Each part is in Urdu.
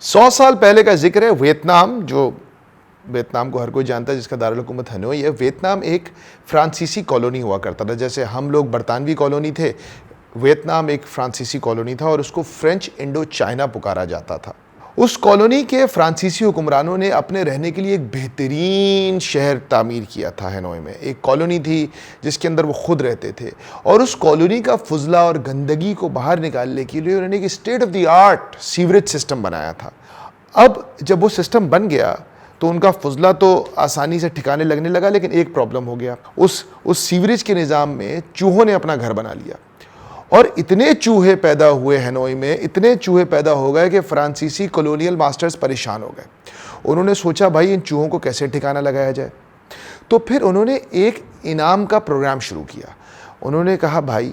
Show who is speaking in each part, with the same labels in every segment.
Speaker 1: 100 سال پہلے کا ذکر ہے. ویتنام کو ہر کوئی جانتا ہے، جس کا دارالحکومت ہنوئی ہے. ویتنام ایک فرانسیسی کالونی ہوا کرتا تھا. جیسے ہم لوگ برطانوی کالونی تھے، ویتنام ایک فرانسیسی کالونی تھا اور اس کو فرینچ انڈو چائنا پکارا جاتا تھا. اس کالونی کے فرانسیسی حکمرانوں نے اپنے رہنے کے لیے ایک بہترین شہر تعمیر کیا تھا. ہنوئی میں ایک کالونی تھی جس کے اندر وہ خود رہتے تھے، اور اس کالونی کا فضلہ اور گندگی کو باہر نکالنے کے لیے انہوں نے ایک state of the art sewerage system بنایا تھا. اب جب وہ سسٹم بن گیا تو ان کا فضلہ تو آسانی سے ٹھکانے لگنے لگا، لیکن ایک پرابلم ہو گیا. اس سیوریج کے نظام میں چوہوں نے اپنا گھر بنا لیا، اور اتنے چوہے پیدا ہوئے ہنوئی میں، اتنے چوہے پیدا ہو گئے کہ فرانسیسی کولونیل ماسٹرز پریشان ہو گئے. انہوں نے سوچا بھائی ان چوہوں کو کیسے ٹھکانہ لگایا جائے. تو پھر انہوں نے ایک انعام کا پروگرام شروع کیا. انہوں نے کہا بھائی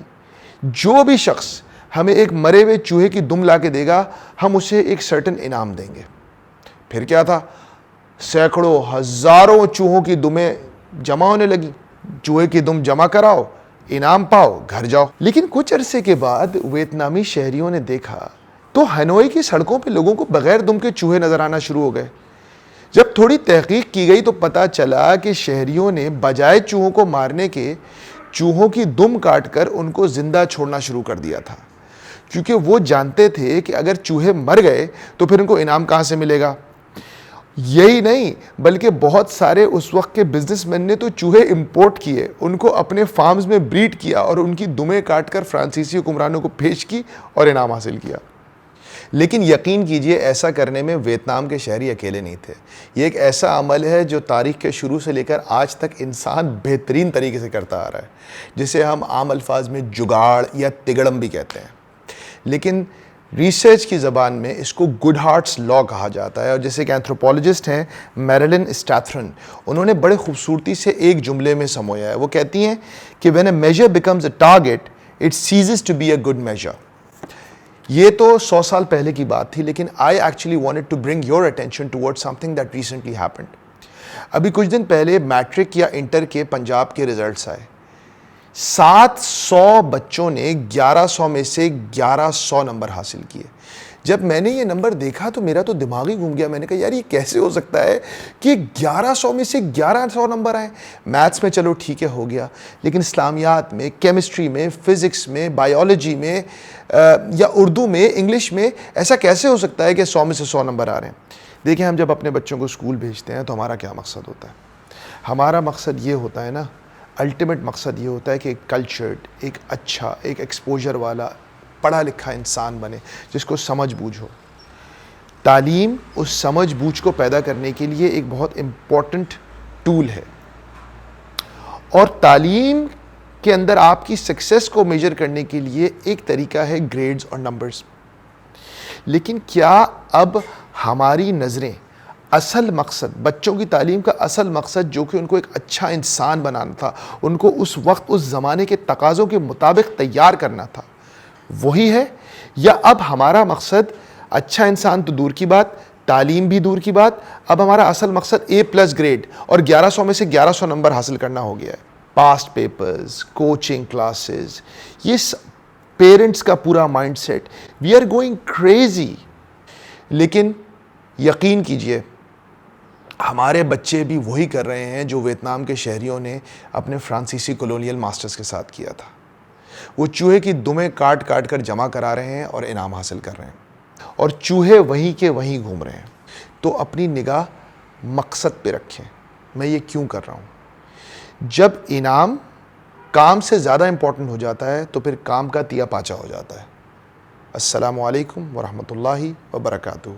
Speaker 1: جو بھی شخص ہمیں ایک مرے ہوئے چوہے کی دم لا کے دے گا، ہم اسے ایک سرٹن انعام دیں گے. پھر کیا تھا، سینکڑوں ہزاروں چوہوں کی دمیں جمع ہونے لگی. چوہے کی دم جمع کراؤ، انعام پاؤ، گھر جاؤ. لیکن کچھ عرصے کے بعد ویتنامی شہریوں نے دیکھا تو ہنوئی کی سڑکوں پہ لوگوں کو بغیر دم کے چوہے نظر آنا شروع ہو گئے. جب تھوڑی تحقیق کی گئی تو پتہ چلا کہ شہریوں نے بجائے چوہوں کو مارنے کے چوہوں کی دم کاٹ کر ان کو زندہ چھوڑنا شروع کر دیا تھا، کیونکہ وہ جانتے تھے کہ اگر چوہے مر گئے تو پھر ان کو انعام کہاں سے ملے گا. یہی نہیں بلکہ بہت سارے اس وقت کے بزنس مین نے تو چوہے امپورٹ کیے، ان کو اپنے فارمز میں بریڈ کیا اور ان کی دمیں کاٹ کر فرانسیسی حکمرانوں کو پیش کی اور انعام حاصل کیا. لیکن یقین کیجئے ایسا کرنے میں ویتنام کے شہری اکیلے نہیں تھے. یہ ایک ایسا عمل ہے جو تاریخ کے شروع سے لے کر آج تک انسان بہترین طریقے سے کرتا آ رہا ہے، جسے ہم عام الفاظ میں جگاڑ یا تگڑم بھی کہتے ہیں. لیکن ریسرچ کی زبان میں اس کو گڈ ہارٹس لا کہا جاتا ہے. اور جیسے کہ اینتھروپولوجسٹ ہیں میرلن اسٹیتھرن، انہوں نے بڑے خوبصورتی سے ایک جملے میں سمویا ہے. وہ کہتی ہیں کہ when a measure becomes a target, it ceases to be a good measure. یہ تو 100 سال پہلے کی بات تھی، لیکن I actually wanted to bring your attention towards something that recently happened. ابھی کچھ دن پہلے میٹرک یا انٹر کے پنجاب کے ریزلٹس آئے. 700 بچوں نے 1100 میں سے 1100 نمبر حاصل کیے. جب میں نے یہ نمبر دیکھا تو میرا تو دماغ ہی گھوم گیا. میں نے کہا یار یہ کیسے ہو سکتا ہے کہ 1100 میں سے 1100 نمبر آئے. میتھس میں چلو ٹھیک ہے ہو گیا، لیکن اسلامیات میں، کیمسٹری میں، فزکس میں، بایولوجی میں یا اردو میں، انگلش میں ایسا کیسے ہو سکتا ہے کہ 100 میں سے 100 نمبر آ رہے ہیں. دیکھیں ہم جب اپنے بچوں کو اسکول بھیجتے ہیں تو ہمارا کیا مقصد ہوتا ہے؟ ہمارا مقصد یہ ہوتا ہے نا، الٹیمیٹ مقصد یہ ہوتا ہے کہ ایک کلچرڈ، ایک اچھا، ایک ایکسپوجر والا پڑھا لکھا انسان بنے جس کو سمجھ بوجھ ہو. تعلیم اس سمجھ بوجھ کو پیدا کرنے کے لیے ایک بہت امپورٹنٹ ٹول ہے، اور تعلیم کے اندر آپ کی سکسیس کو میجر کرنے کے لیے ایک طریقہ ہے گریڈز اور نمبرز. لیکن کیا اب ہماری نظریں اصل مقصد، بچوں کی تعلیم کا اصل مقصد جو کہ ان کو ایک اچھا انسان بنانا تھا، ان کو اس وقت اس زمانے کے تقاضوں کے مطابق تیار کرنا تھا، وہی ہے؟ یا اب ہمارا مقصد اچھا انسان تو دور کی بات، تعلیم بھی دور کی بات، اب ہمارا اصل مقصد A+ گریڈ اور 1100 میں سے 1100 نمبر حاصل کرنا ہو گیا ہے. پاسٹ پیپرز، کوچنگ کلاسز، یہ پیرنٹس کا پورا mind set, we are going crazy. لیکن یقین کیجئے ہمارے بچے بھی وہی کر رہے ہیں جو ویتنام کے شہریوں نے اپنے فرانسیسی کولونیل ماسٹرز کے ساتھ کیا تھا. وہ چوہے کی دمیں کاٹ کاٹ کر جمع کرا رہے ہیں اور انعام حاصل کر رہے ہیں، اور چوہے وہیں کے وہیں گھوم رہے ہیں. تو اپنی نگاہ مقصد پہ رکھیں. میں یہ کیوں کر رہا ہوں؟ جب انعام کام سے زیادہ امپورٹنٹ ہو جاتا ہے تو پھر کام کا تیا پاچا ہو جاتا ہے. السلام علیکم ورحمۃ اللہ وبرکاتہ.